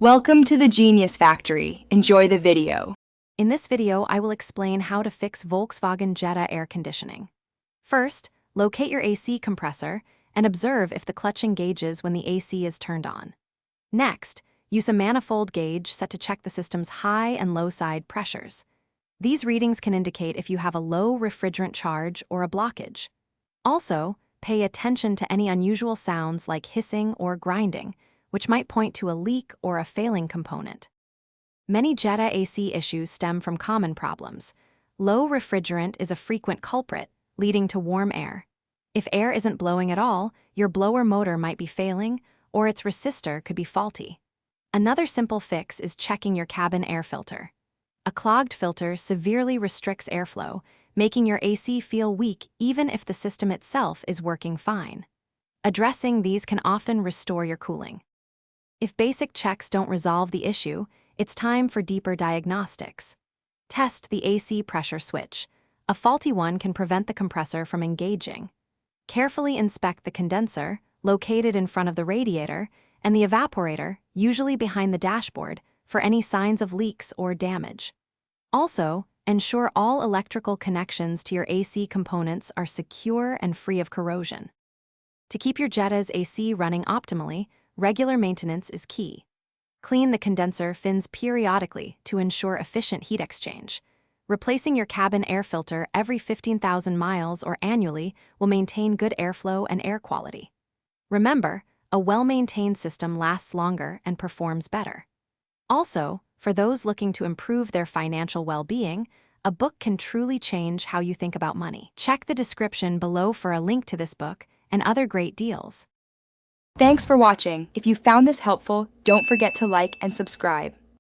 Welcome to the Genius Factory. Enjoy the video. In this video, I will explain how to fix Volkswagen Jetta air conditioning. First, locate your AC compressor and observe if the clutch engages when the AC is turned on. Next, use a manifold gauge set to check the system's high and low side pressures. These readings can indicate if you have a low refrigerant charge or a blockage. Also, pay attention to any unusual sounds like hissing or grinding, which might point to a leak or a failing component. Many Jetta AC issues stem from common problems. Low refrigerant is a frequent culprit, leading to warm air. If air isn't blowing at all, your blower motor might be failing, or its resistor could be faulty. Another simple fix is checking your cabin air filter. A clogged filter severely restricts airflow, making your AC feel weak even if the system itself is working fine. Addressing these can often restore your cooling. If basic checks don't resolve the issue, it's time for deeper diagnostics. Test the AC pressure switch. A faulty one can prevent the compressor from engaging. Carefully inspect the condenser, located in front of the radiator, and the evaporator, usually behind the dashboard, for any signs of leaks or damage. Also, ensure all electrical connections to your AC components are secure and free of corrosion. To keep your Jetta's AC running optimally, regular maintenance is key. Clean the condenser fins periodically to ensure efficient heat exchange. Replacing your cabin air filter every 15,000 miles or annually will maintain good airflow and air quality. Remember, a well-maintained system lasts longer and performs better. Also, for those looking to improve their financial well-being, a book can truly change how you think about money. Check the description below for a link to this book and other great deals. Thanks for watching. If you found this helpful, don't forget to like and subscribe.